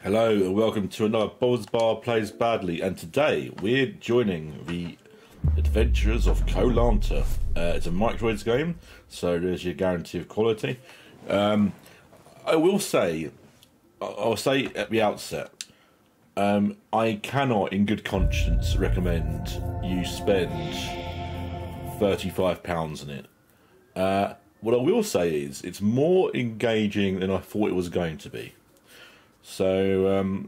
Hello and welcome to another Bob's Bar Plays Badly, and today we're joining the adventurers of Koh-Lanta. It's a microwaves game, so there's your guarantee of quality. I will say, I'll say at the outset, I cannot in good conscience recommend you spend £35 on it. What I will say is, it's more engaging than I thought it was going to be. So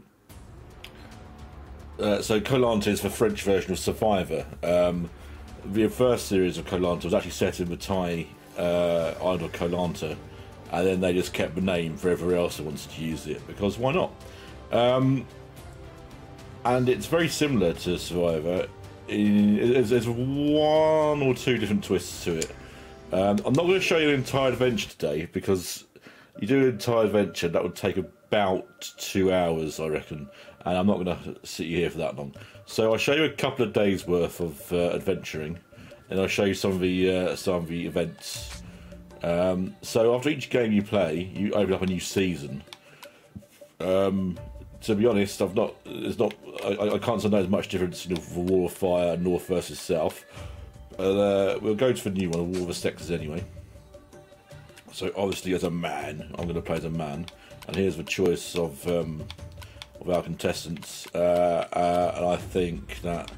Koh-Lanta is the French version of Survivor. The first series of Koh-Lanta was actually set in the Thai island of Koh-Lanta, and then they just kept the name for everywhere else that wanted to use it, because why not? And it's very similar to Survivor. There's one or two different twists to it. I'm not going to show you an entire adventure today, because you do an entire adventure, that would take about 2 hours, I reckon, and I'm not going to sit here for that long. So I'll show you a couple of days worth of adventuring, and I'll show you some of the events. So after each game you play, you open up a new season. To be honest, I can't say there's much difference in the War of Fire, North versus South. We'll go to the new one, War of the Sexes, anyway. So obviously, as a man, I'm going to play as a man, and here's the choice of our contestants. And I think that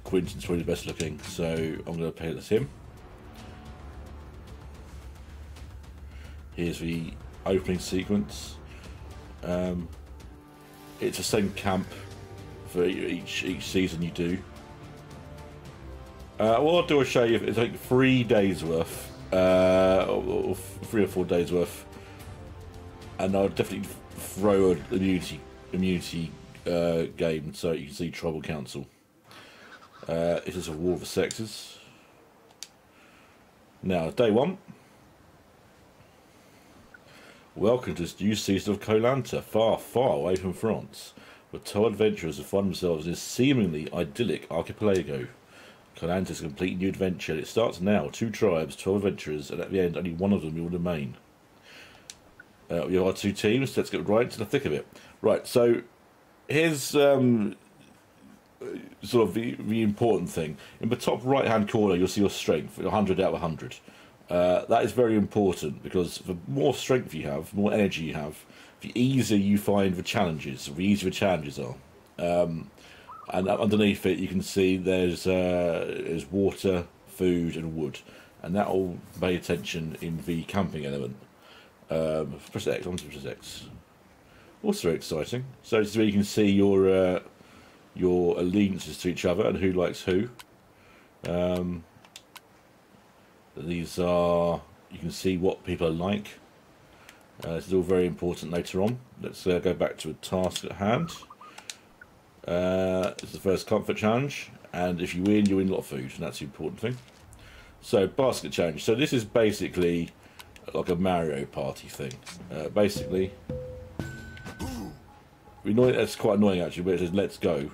Quinton's probably the best looking, so I'm going to play as him. Here's the opening sequence. It's the same camp for each season you do. What I'll do is show you, it's like 3 days worth. Or 3 or 4 days worth, and I'll definitely throw an immunity game so you can see Tribal Council. It is a War of the Sexes. Now, day 1. Welcome to this new season of Koh-Lanta, far, far away from France, where 2 adventurers have found themselves in a seemingly idyllic archipelago. Koh-Lanta is a complete new adventure. It starts now. 2 tribes, 12 adventurers, and at the end, only one of them will remain. We have our 2 teams. Let's get right into the thick of it. Right, so here's sort of the important thing. In the top right-hand corner, you'll see your strength, 100 out of 100. That is very important, because the more strength you have, the more energy you have, the easier you find the challenges, the easier the challenges are. And underneath it, you can see there's water, food, and wood, and that will pay attention in the camping element. Press X. On to press X. Also very exciting. So this is where you can see your allegiances to each other and who likes who. These are, you can see what people are like. This is all very important later on. Let's go back to a task at hand. It's the first comfort challenge, and if you win a lot of food, and that's the important thing. So, basket challenge. So this is basically like a Mario Party thing. Basically, that's quite annoying actually, but it says let's go.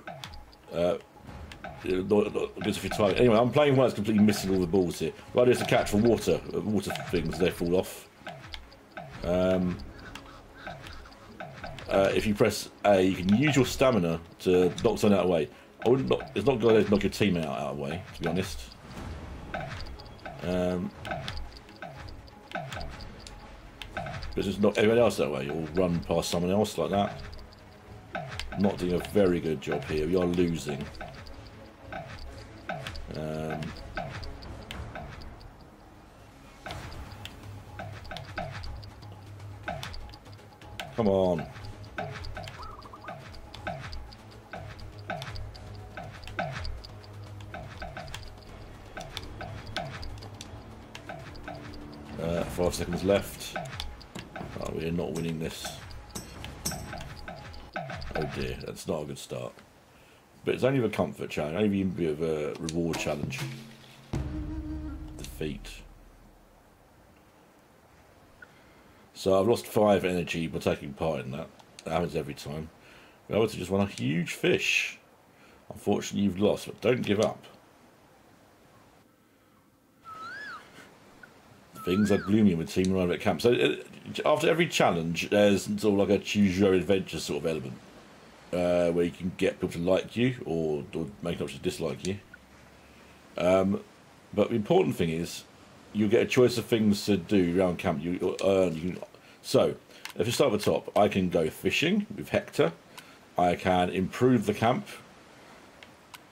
Anyway, I'm playing one that's completely missing all the balls here. Right, there's a catch for water things, they fall off. If you press A, you can use your stamina to knock something out of the way. It's not going to knock your teammate out of the way, to be honest. But just knock everyone else that way, or run past someone else like that. Not doing a very good job here. We are losing. Come on. 5 seconds left. Oh, we're not winning this. Oh dear, that's not a good start. But it's only the comfort challenge, only a bit of a reward challenge. Defeat. So I've lost 5 energy by taking part in that. That happens every time. We also just won a huge fish. Unfortunately, you've lost, but don't give up. things are gloomy with team around at camp. So after every challenge, there's sort of like a choose your adventure sort of element, where you can get people to like you or make up to dislike you. But the important thing is, you get a choice of things to do around camp. So, if you start at the top, I can go fishing with Hector. I can improve the camp.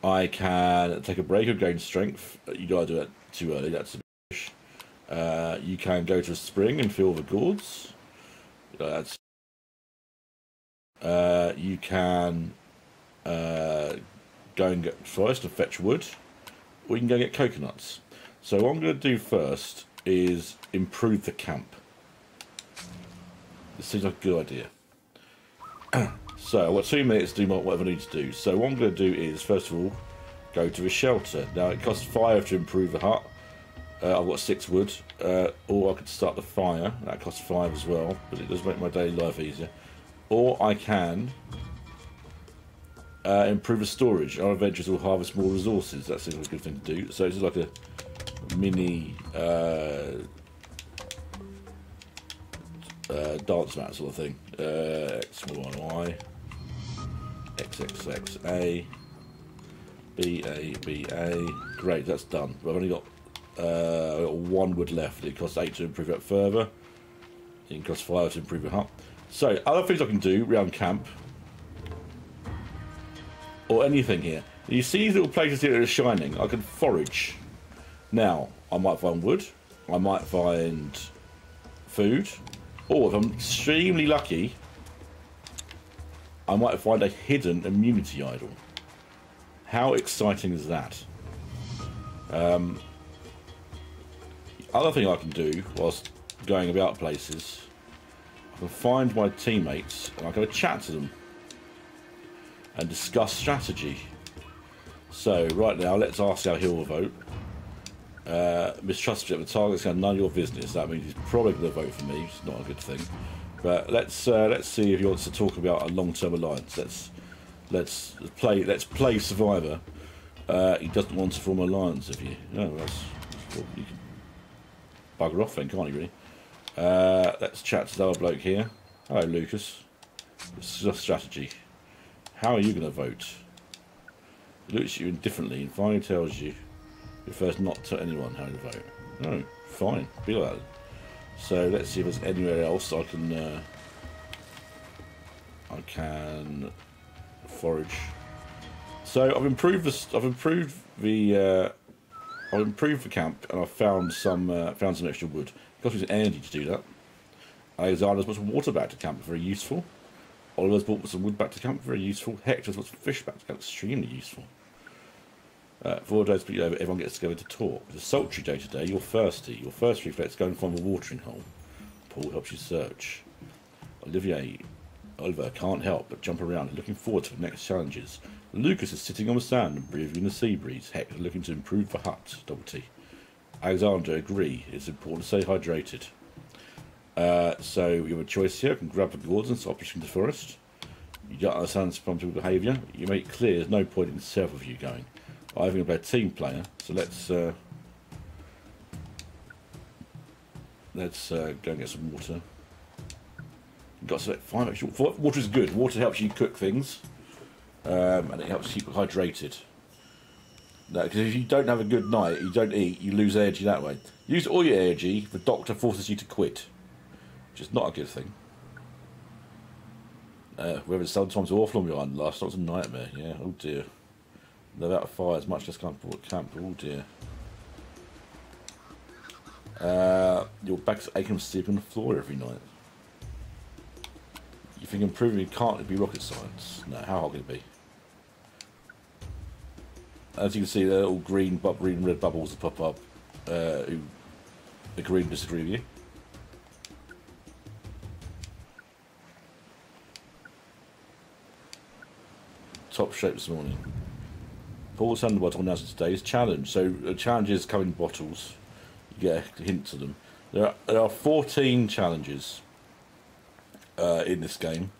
I can take a break or gain strength. You gotta do that too early. That's a fish. You can go to a spring and fill the gourds. That's. You can go and get forest and fetch wood, or you can go get coconuts. So what I'm going to do first is improve the camp. This seems like a good idea. So I've got 2 minutes to do whatever I need to do. So what I'm going to do is, first of all, go to the shelter. Now it costs 5 to improve the hut. I've got 6 wood. Or I could start the fire. That costs 5 as well, but it does make my daily life easier. Or I can improve the storage. Our adventures will harvest more resources. That seems like a good thing to do. So it's like a mini dance mat sort of thing. X, Y, X, X, X, A, B, A, B, A. Great, that's done. But I've only got 1 wood left. It costs 8 to improve it further. It costs 5 to improve it hut. So, other things I can do around camp, or anything here. You see these little places here that are shining. I can forage. Now, I might find wood, I might find food, or if I'm extremely lucky, I might find a hidden immunity idol. How exciting is that? The other thing I can do whilst going about places, I can find my teammates and I can have a chat to them and discuss strategy. So right now, let's ask our hero vote. Mistrust at the target's going to none of your business. That means he's probably going to vote for me. It's not a good thing. But let's see if he wants to talk about a long-term alliance. Let's play Survivor. He doesn't want to form an alliance with you. No, well, you can bugger off then, can't you? Really? Let's chat to the other bloke here. Hello, Lucas. This is a strategy. How are you going to vote? He looks at you indifferently and finally tells you, prefers not to tell anyone how to vote. Oh, fine. Be like that. So let's see if there's anywhere else I can forage. So I've improved the camp, and I've found some extra wood. It costs me some energy to do that. Alexander's brought some water back to camp, very useful. Oliver's brought some wood back to camp, very useful. Hector's brought some fish back to camp, extremely useful. 4 days to be over, everyone gets together to talk. It's a sultry day today, you're thirsty. Your first reflex is go and find a watering hole. Paul helps you search. Oliver can't help but jump around, looking forward to the next challenges. Lucas is sitting on the sand and breathing in the sea breeze. Hector looking to improve the hut. Double T. Alexander agree. It's important to stay hydrated. So you have a choice here. You can grab the gourds and start pushing the forest. You don't understand responsible behaviour. You make it clear there's no point in self of you going. I think I'm a team player, so let's go and get some water. You've got to select 5 extra. Water is good. Water helps you cook things, and it helps keep you hydrated. No, because if you don't have a good night, you don't eat, you lose energy that way. Use all your energy. The doctor forces you to quit, which is not a good thing. Weather's sometimes awful on the island. Last night was a nightmare. Yeah. Oh dear. They're out of fire, is much less comfortable at camp. Oh dear. Your back's aching from sleeping on the floor every night. You think improving it can't be rocket science? No, how hard can it be? As you can see, there are all green and red bubbles that pop up who agree and disagree with you. Top shape this morning. Paul's hand bottle announced today's challenge. So challenges come in bottles. You get a hint to them. There are 14 challenges in this game.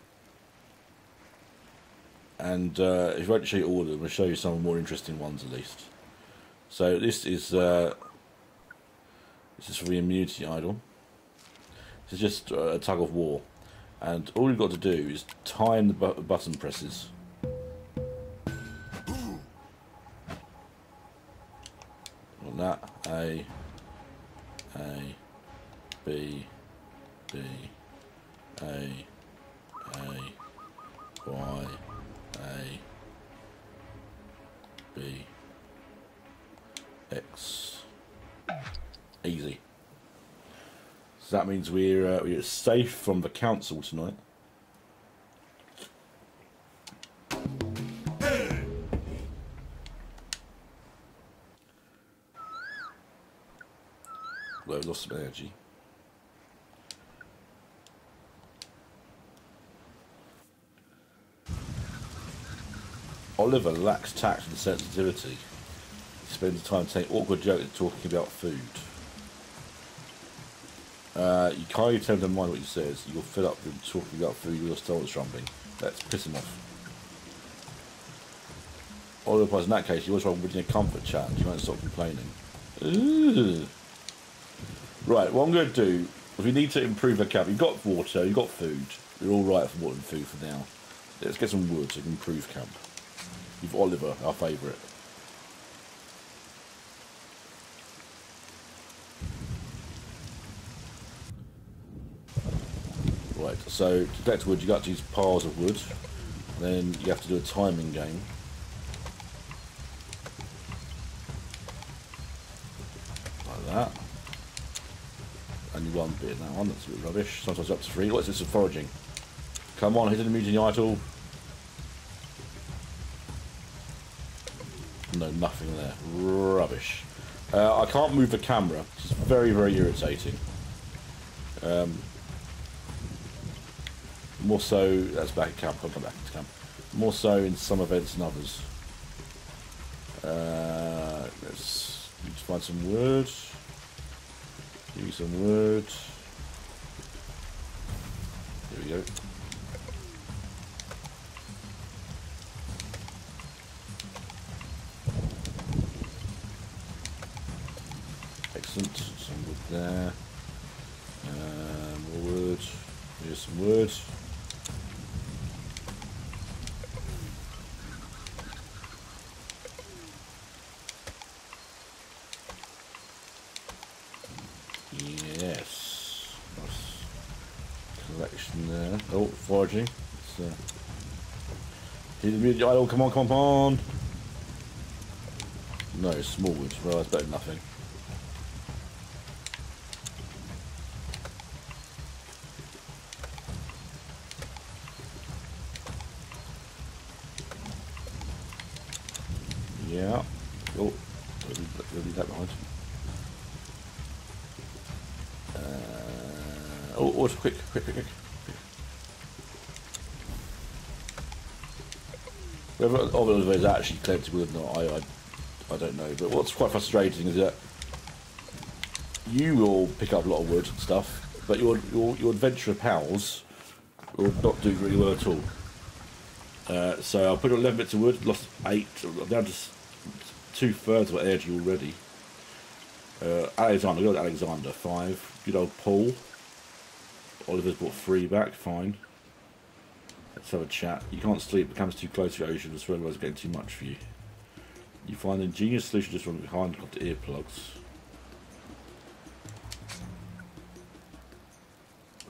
And if I won't show you all of them, I'll show you some more interesting ones at least. So this is This is for the immunity idol. This is just a tug of war. And all you've got to do is time the button presses. On that, A, B, B, A, Y, A, B, X. Easy. So that means we're safe from the council tonight. Well, lost some energy. Oliver lacks tact and sensitivity. He spends time saying awkward jokes and talking about food. You can't even tell him to mind what he says. You'll fill up with talking about food with your stomach rumbling. Let's piss him off. Oliver replies, in that case, you always try winning a comfort chat. You won't stop complaining. Ooh. Right, what I'm going to do is we need to improve our camp. You've got water, you've got food. We're all right for water and food for now. Let's get some wood so we can improve camp. You've Oliver, our favourite. Right, so to collect wood, you got to use piles of wood. Then you have to do a timing game. Like that. Only one bit in that one, that's a bit rubbish. Sometimes up to 3. What's this for foraging? Come on, hit an immunity idol. No, nothing there. Rubbish. I can't move the camera. It's very, very irritating. More so, that's back at camp. I'll come back to camp. More so in some events than others. Let's find some wood. Give me some wood. Here we go. Excellent. Some wood there. More wood. Here's some wood. Yes. Nice collection there. Oh, foraging. Here's the immediate idol. Come on, come on, come on. No, small wood. Well, that's better than nothing. Yeah. Oh, leave that behind. Oh, quick. Whether Oliver is actually collected wood or not, I don't know. But what's quite frustrating is that you will pick up a lot of wood and stuff, but your adventurer pals will not do really well at all. So I'll put 11 bits of wood, lost 8, I'm down to 2/3 of my energy already. Alexander, go to Alexander, 5. Good old Paul. Oliver's brought 3 back, fine. Let's have a chat. You can't sleep, becomes too close to the ocean, as well as getting too much for you. You find an ingenious solution just from behind, got the earplugs.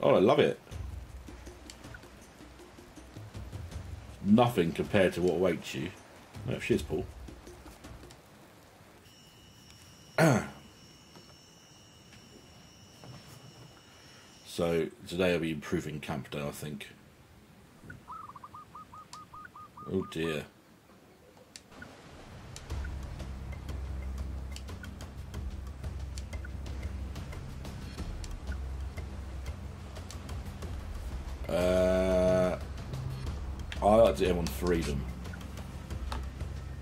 Oh, I love it. Nothing compared to what awaits you. No, cheers, Paul. So today I'll be improving camp day, I think. Oh dear. I like to everyone freedom.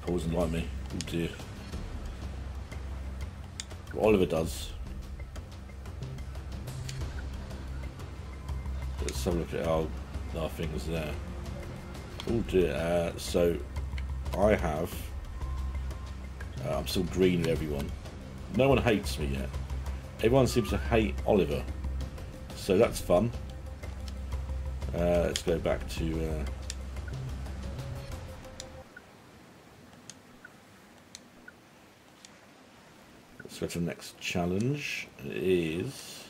Paul doesn't like me. Oh dear. What Oliver does. Let's have a look at our things there. Oh dear. So I have. I'm still green with everyone. No one hates me yet. Everyone seems to hate Oliver. So that's fun. Let's go back to... let's go to the next challenge. It is...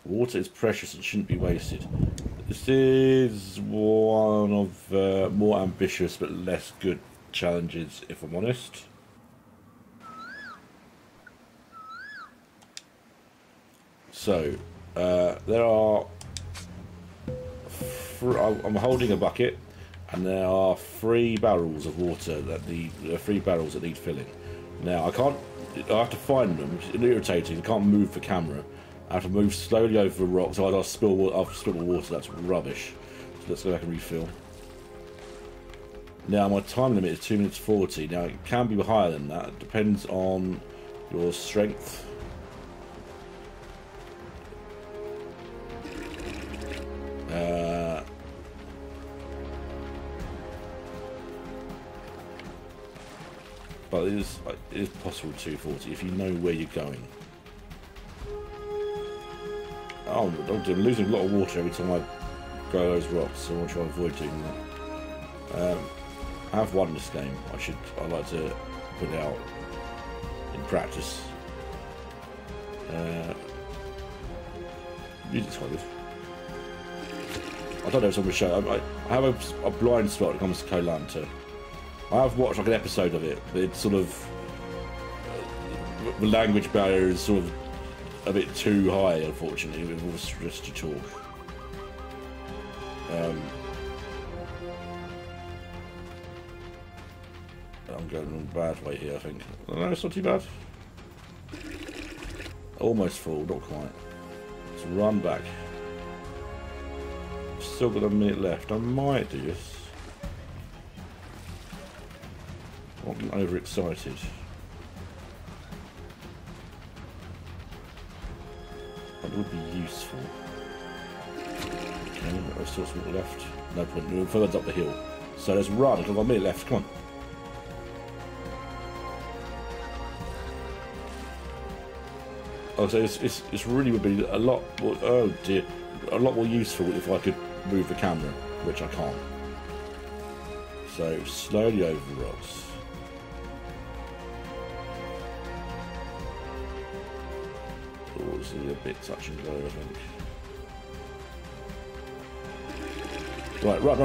Water is precious and shouldn't be wasted. This is one of more ambitious but less good challenges, if I'm honest. So, there are... I'm holding a bucket, and there are 3 barrels of water that need... 3 barrels that need filling. Now, I have to find them, which is irritating. I can't move the camera. I have to move slowly over the rocks, so I'll spill the water. That's rubbish. So let's go back and refill. Now my time limit is 2 minutes 40. Now it can be higher than that. It depends on your strength. But it is possible 240 if you know where you're going. Oh, I'm losing a lot of water every time I go those rocks, so I want to try and avoid doing that. I have won this game. I like to put it out in practice. Music's quite good. I don't know if it's on the show. I have a blind spot when it comes to Koh-Lanta. I have watched like an episode of it, but it's sort of the language barrier is sort of a bit too high, unfortunately, with all the stress to talk. I'm going in a bad way here, I think. No, it's not too bad. Almost full, not quite. Let's run back. Still got a minute left. I might do this. I'm getting overexcited. That would be useful. Okay, there's still some left. No point, we're further up the hill. So let's run, because I've got a minute left, come on. Oh, so it's really would be a lot more, oh dear, a lot more useful if I could move the camera, which I can't. So slowly over the rocks. Oh, this is a bit touch and go, I think. Right, run.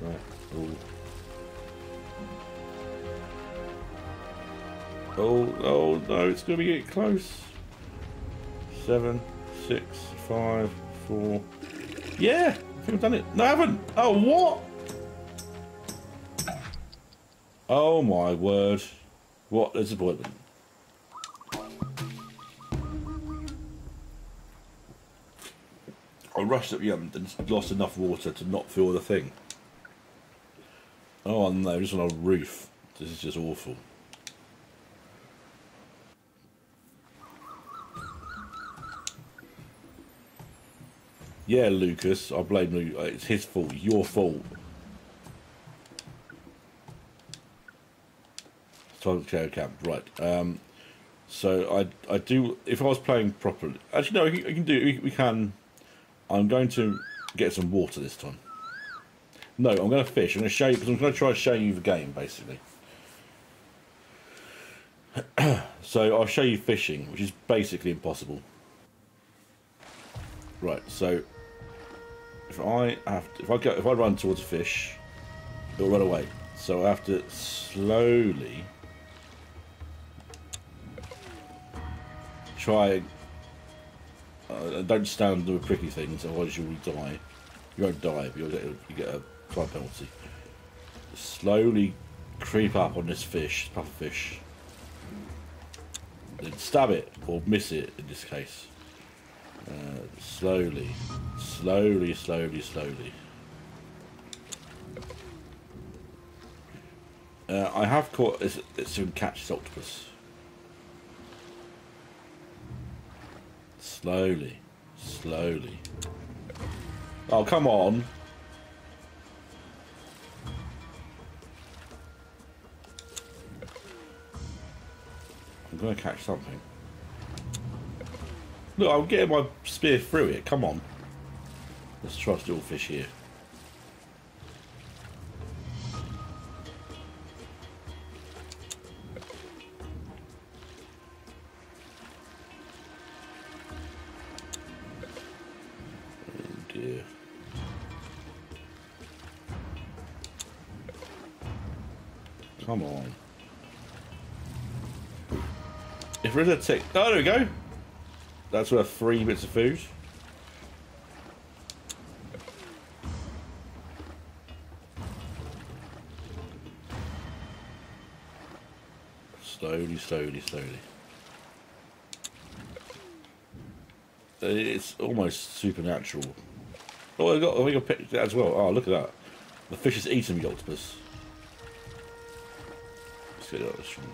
Right, oh no, it's going to be getting close. 7, 6, 5, 4. Yeah, I think I've done it. No, I haven't. Oh, what? Oh my word. What a disappointment. I rushed at the end and lost enough water to not fill the thing. Oh no, just on a roof. This is just awful. Yeah, Lucas, I blame you. It's his fault. Your fault. Untitled Chapter, right. So I do. If I was playing properly, actually no, you can do. We can. I'm going to get some water this time. No, I'm going to fish. I'm going to show you because I'm going to try showing you the game basically. So I'll show you fishing, which is basically impossible. Right. So if I run towards a fish, it'll run away. So I have to slowly try. Don't stand on the prickly things, otherwise you'll die. You won't die, but you get a time penalty. Slowly creep up on this fish, pufferfish. Then stab it, or miss it in this case. Slowly. I have caught. It's to catch this octopus. Slowly. Oh, come on. I'm going to catch something. Look, I'm getting my spear through it. Come on. Let's try to do all fish here. Oh dear. Come on. If there is a tick... Oh, there we go. That's worth 3 bits of food. Slowly, slowly, slowly. It's almost supernatural. Oh, we got picked that as well. Oh, look at that. The fish is eating the octopus. Let's get out of this one.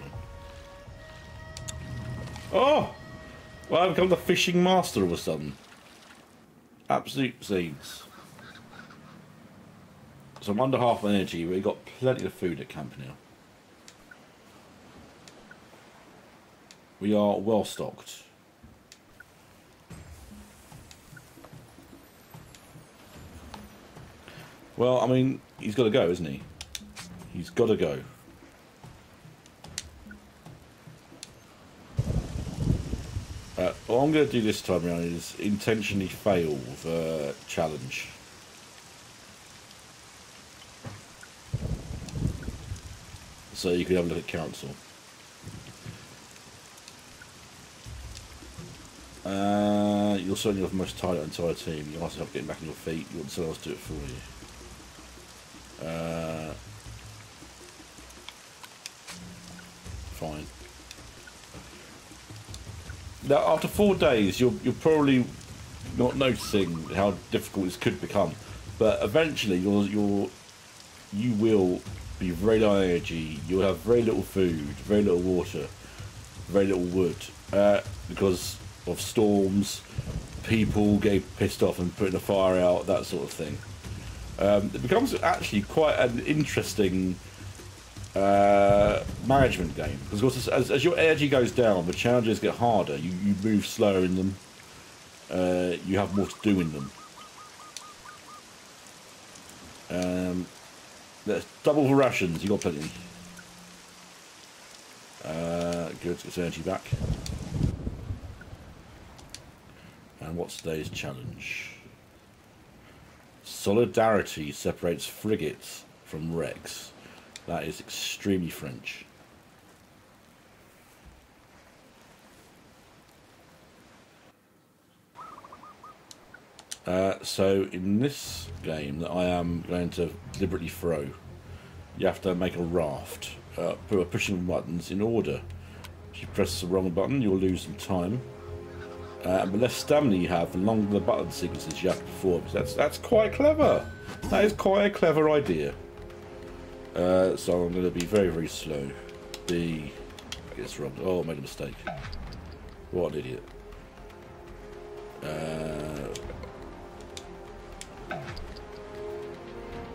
Oh! Well, I've become the fishing master all of a sudden. Absolute scenes. So I'm under half my energy. We've got plenty of food at camp now. We are well stocked. Well, I mean, he's got to go, isn't he? He's got to go. What I'm going to do this time around is intentionally fail the challenge. So you can have a look at council. You're certainly the most tired entire team. You must have getting back on your feet. You want someone else to do it for you. Fine. Now, after 4 days, you're probably not noticing how difficult this could become, but eventually you will be very low energy. You'll have very little food, very little water, very little wood, because of storms, people getting pissed off and putting a fire out, that sort of thing. It becomes actually quite an interesting management game, because of course as your energy goes down, the challenges get harder. You move slower in them. You have more to do in them. Let's double the rations. You got plenty. Good, get some energy back. And what's today's challenge? Solidarity separates frigates from wrecks. That is extremely French. So in this game that I am going to deliberately throw, you have to make a raft by pushing buttons in order. If you press the wrong button, you'll lose some time. And the less stamina you have, the longer the button sequences you have to perform. That's quite clever. That is quite a clever idea. So I'm going to be very, very slow. I guess wrong. Oh, I made a mistake. What an idiot.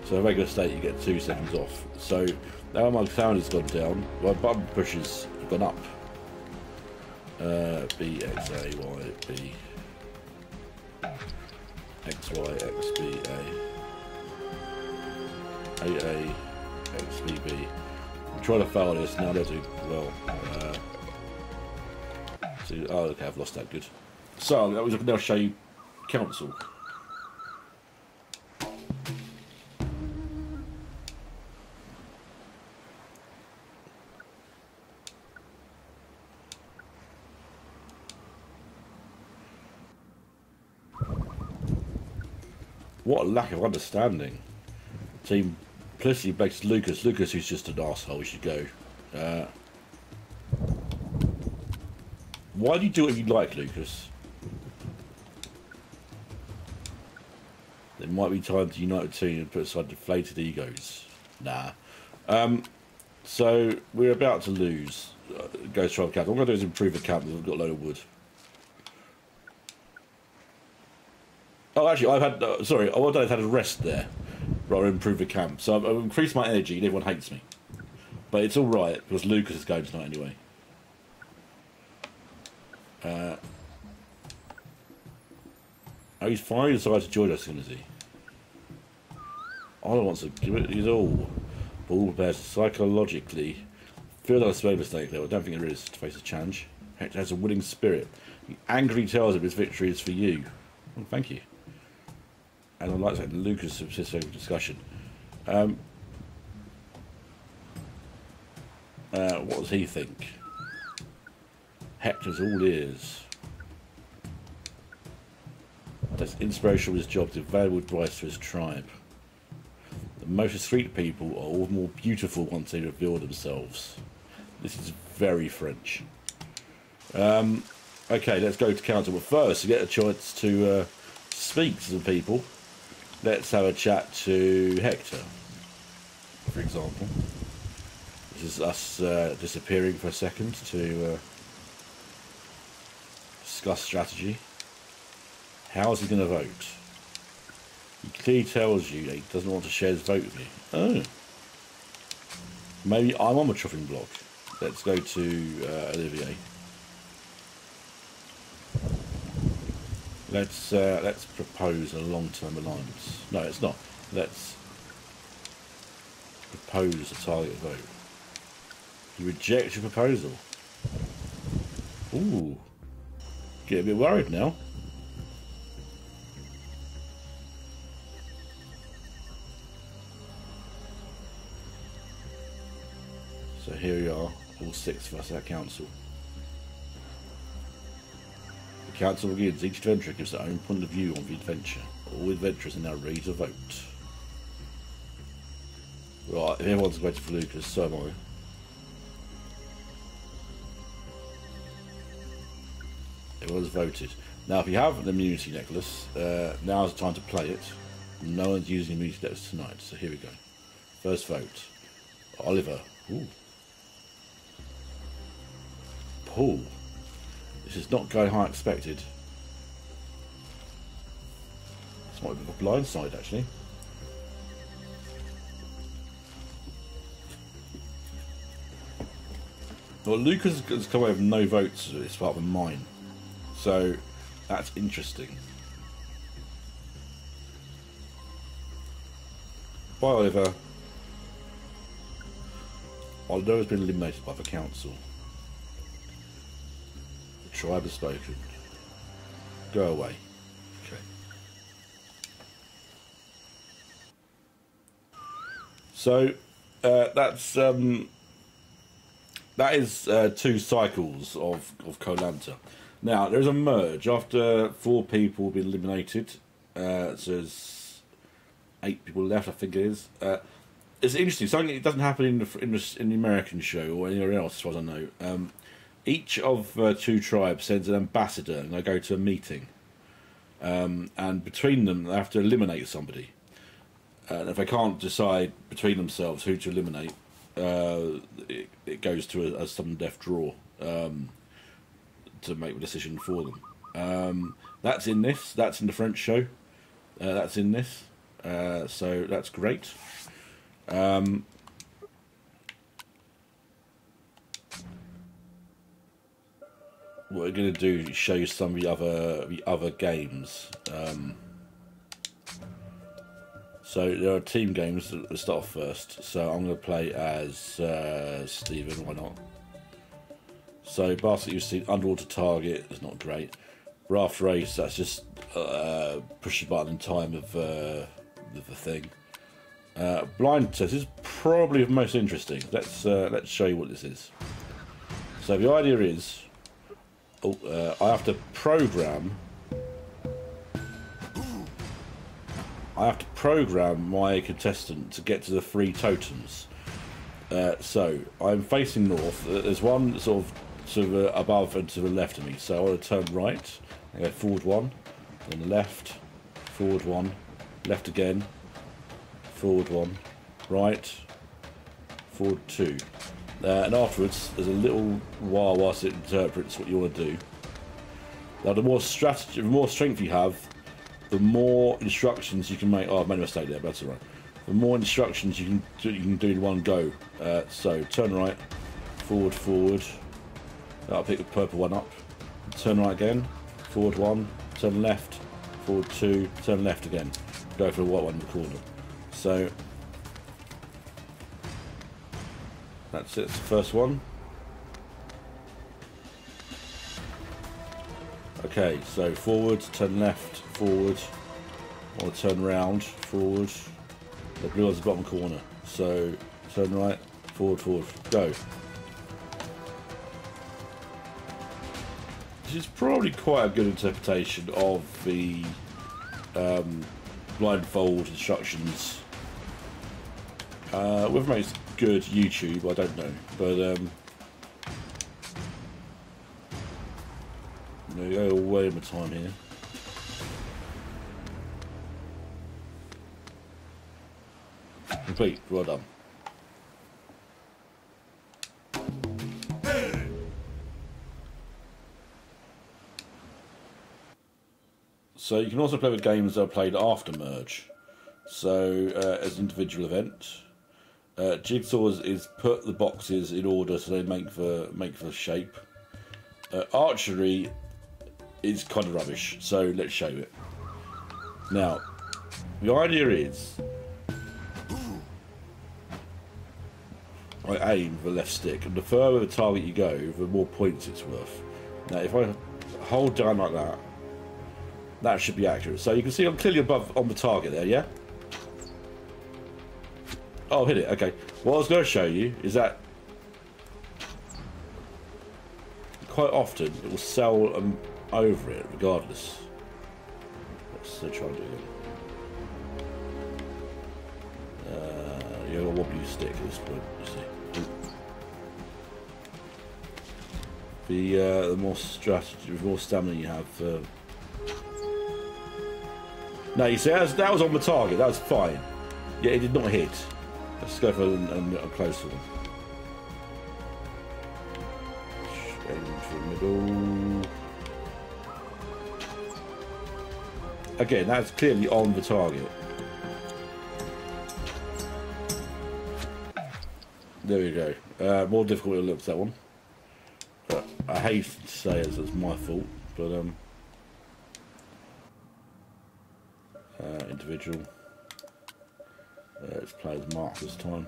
So in regular state you get 2 seconds off. So now my sound has gone down, my button pushes have gone up. B, X, A, Y, B. X, Y, X, B, A. A, X, B, B. I'm trying to fail this, now they'll do well. Oh, okay, I've lost that, good. So, I can now show you council. What a lack of understanding. Team Plissy begs Lucas. Lucas, who's just an arsehole, should go. Why do you do what you like, Lucas? It might be time to unite the team and put aside deflated egos. Nah. So, we're about to lose. Go try the camp. What I'm going to do is improve the camp. We've got a load of wood. Oh, actually, I've had... sorry, all I've done is had a rest there. Rather than improve the camp. So I've increased my energy and everyone hates me. But it's alright, because Lucas is going tonight anyway. Oh, he's finally decided to join us, is he? I want to give it his all. All prepared to psychologically feel that I made a mistake there. I don't think there is to face a challenge. Hector has a winning spirit. He angrily tells him his victory is for you. Well, thank you. And I'd like to take Lucas to participate in the discussion. What does he think? Hector's all ears. That's inspiration with his job, the valuable advice to his tribe. The most discreet people are all more beautiful once they reveal themselves. This is very French. Okay, let's go to council. But first, to get a chance to speak to some people, let's have a chat to Hector, for example. This is us disappearing for a second to discuss strategy. How's he going to vote? He clearly tells you that he doesn't want to share his vote with you. Oh. Maybe I'm on the chopping block. Let's go to Olivier. Let's propose a long-term alliance. No, it's not. Let's propose a target vote. You reject your proposal. Ooh. Get a bit worried now. So here we are, all 6 of us at council. The council begins. Each adventurer gives their own point of view on the adventure. All adventurers are now ready to vote. Right, if everyone's waiting for Lucas, so am I. Everyone's voted. Now, if you have an immunity necklace, now's the time to play it. No one's using immunity necklace tonight, so here we go. First vote. Oliver. Ooh. Paul. This is not going how I expected. This might be a blind side, actually. Well, Lucas has come away with no votes as part of mine. So, that's interesting. Bye, Oliver. Oliver has been eliminated by the council. The tribe has spoken. Go away. Okay. So, that is 2 cycles of Koh-Lanta. Now, there's a merge after 4 people have been eliminated. So there's 8 people left, I think it is. It's interesting. Something that doesn't happen in the American show or anywhere else, as far as I know. Each of 2 tribes sends an ambassador, and they go to a meeting. And between them, they have to eliminate somebody. And if they can't decide between themselves who to eliminate, it goes to a sudden death draw. To make a decision for them. That's in this. That's in the French show. That's in this. So that's great. What we're going to do is show you some of the other games. So there are team games that start off first. So I'm going to play as Stephen. Why not? So, basket you've seen, underwater target is not great. Raft race, that's just push the button in time of the thing. Blind test is probably the most interesting. Let's show you what this is. So the idea is, I have to program my contestant to get to the 3 totems. So I'm facing north. There's one sort of above and to the left of me. So I want to turn right and go forward 1, then the left, forward 1, left again, forward 1, right, forward 2. And afterwards, there's a little while whilst it interprets what you want to do. Now, the more strength you have, the more instructions you can make. Oh, I've made a mistake there, but that's alright. The more instructions you can do in one go. So turn right, forward. I'll pick the purple one up. turn right again, forward 1, turn left, forward 2, turn left again. Go for the white one in the corner. So that's it, it's the first one. Okay, so forward, turn left, forward, or turn round, forward. The blue one's the bottom corner. So turn right, forward, forward, go. This is probably quite a good interpretation of the blindfold instructions. Whether it makes good YouTube, I don't know, but I'm going to go way over time here. Complete, well done. So you can also play with games that are played after merge. So as an individual event, Jigsaw is put the boxes in order so they make the shape. Archery is kind of rubbish, so let's show it. Now, the idea is I aim with the left stick, and the further the target you go, the more points it's worth. Now, if I hold down like that, that should be accurate. So you can see I'm clearly above on the target there, yeah? Oh, hit it, okay. What I was going to show you is that quite often it will sell over it regardless. Let's try and do it again. You have a wobbly stick at this point, you see. The more strategy, the more stamina you have. No, you see, that was on the target, that was fine. Yeah, it did not hit. Let's go for a closer one. Aim for the middle. Again, that's clearly on the target. There we go. More difficult it looks, that one. But I hate to say it's my fault, but individual. Let's play as Mark this time.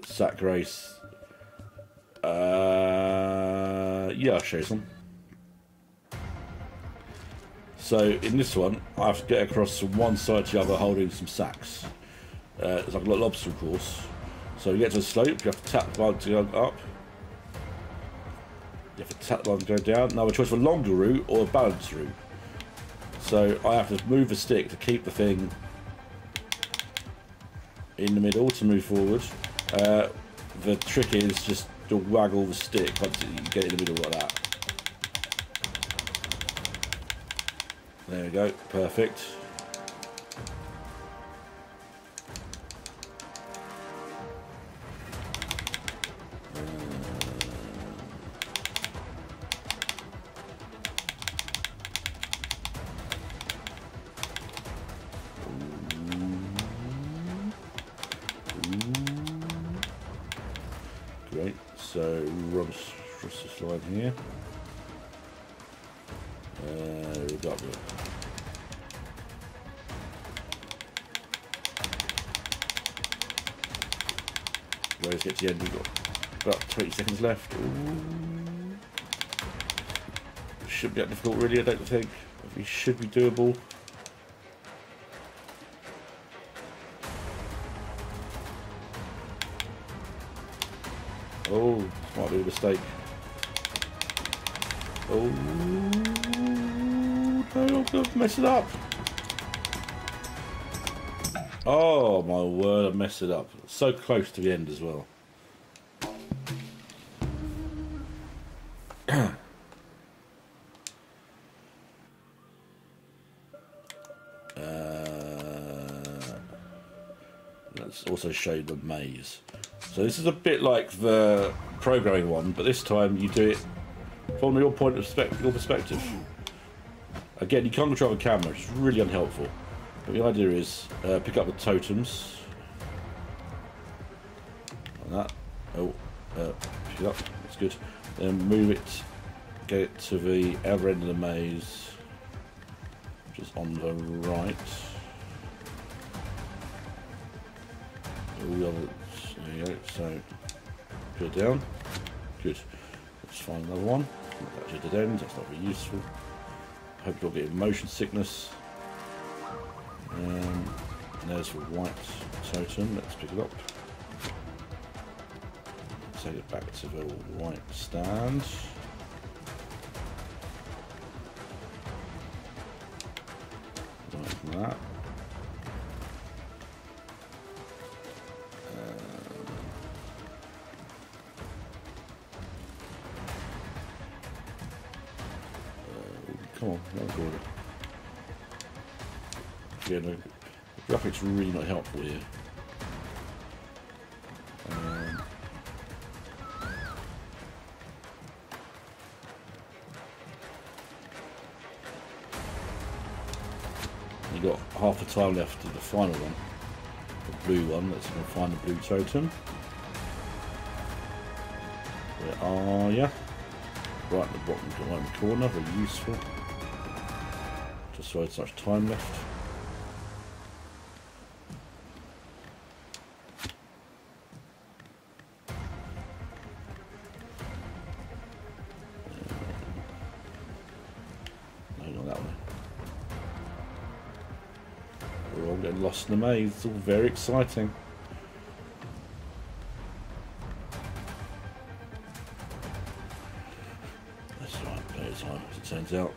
Sack race. Yeah, I'll show you some. So in this one, I have to get across from one side to the other holding some sacks. It's like a little obstacle course. So you get to the slope, you have to tap the button to go up. You have to tap the button to go down. Now a choice for a longer route or a balanced route. So I have to move the stick to keep the thing in the middle to move forward. The trick is just to waggle the stick once you get in the middle like that. There we go, perfect. Great, so run across this line here. We got it. Let's get to the end. We've got about 20 seconds left. Ooh. Shouldn't be that difficult, really. I don't think. It should be doable. Oh, this might be a mistake. Oh, no, I'm going to mess it up. Oh, my word, I messed it up. So close to the end as well. Let's also show you the maze. So this is a bit like the programming one, but this time you do it from your point of your perspective. Again, you can't control the camera, it's really unhelpful. But the idea is pick up the totems. Like that. Oh, pick it up, that's good. Then move it get it to the other end of the maze, which is on the right. All the others, there you go. So put it down. Good. Let's find another one. That's a dead end. That's not very useful. Hope you're getting motion sickness. And there's the white totem. Let's pick it up. Take it back to the white stand. Like that. Come on, let's go with it. Yeah, no, the graphics really not helpful here. You got half the time left of the final one, the blue one. Let's go find the blue totem. Where are ya? Right in the bottom, right in the corner. Very useful. Just so I had so much time left. No, not that way. We're all getting lost in the maze. It's all very exciting. That's right, plenty of time, as it turns out.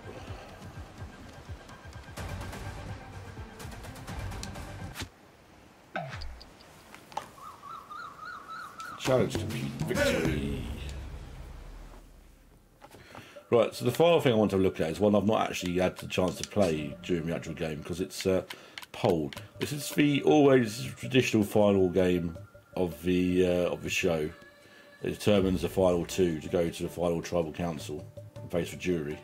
Challenge complete, victory. Right, so the final thing I want to look at is one I've not actually had the chance to play during the actual game because it's polled. This is the always traditional final game of the show. It determines the final two to go to the final tribal council and face the jury,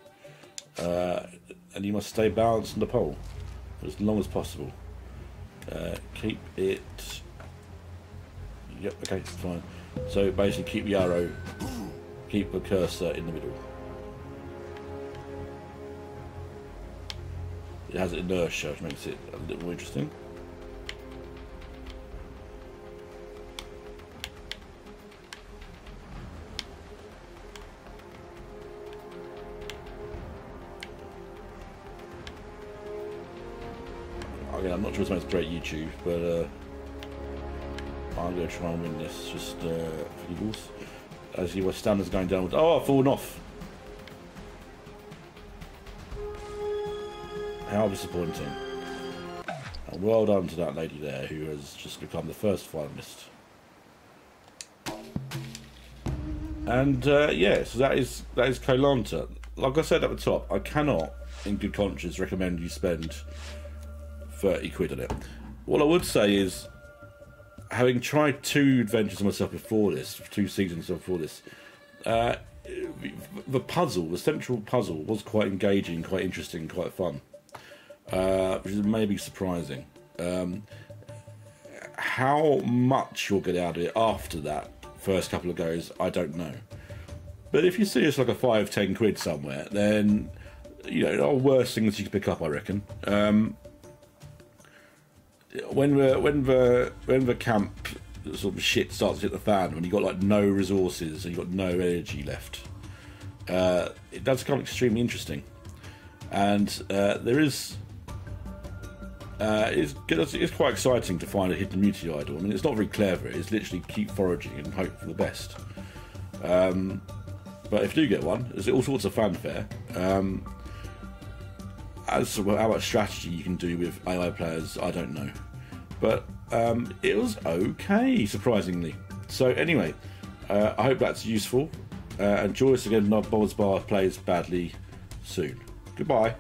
and you must stay balanced on the pole for as long as possible. Keep it. Yep, okay, fine. So basically keep the arrow, keep the cursor in the middle. It has inertia, which makes it a little more interesting. Again, I'm not sure it's most great YouTube, but I'm going to try and win this, just feebles. As your stamina's going down. Oh, I've fallen off. How disappointing. And well done to that lady there who has just become the first finalist. And yeah, so that is Koh-Lanta. Like I said at the top, I cannot, in good conscience, recommend you spend 30 quid on it. What I would say is, having tried 2 adventures myself before this, 2 seasons before this, the puzzle, the central puzzle, was quite engaging, quite interesting, quite fun, which is maybe surprising. How much you'll get out of it after that first couple of goes, I don't know. But if you see it's like a 5-10 quid somewhere, then you know, there are worse things you can pick up, I reckon. When the camp sort of shit starts to hit the fan, when you've got like no resources and you've got no energy left, it does become extremely interesting. And there is it's quite exciting to find a hidden beauty idol. I mean, it's not very clever. It's literally keep foraging and hope for the best. But if you do get one, there's all sorts of fanfare. As to how much strategy you can do with AI players, I don't know. But it was okay, surprisingly. So anyway, I hope that's useful. And join us again when Bob's Bar plays badly soon. Goodbye.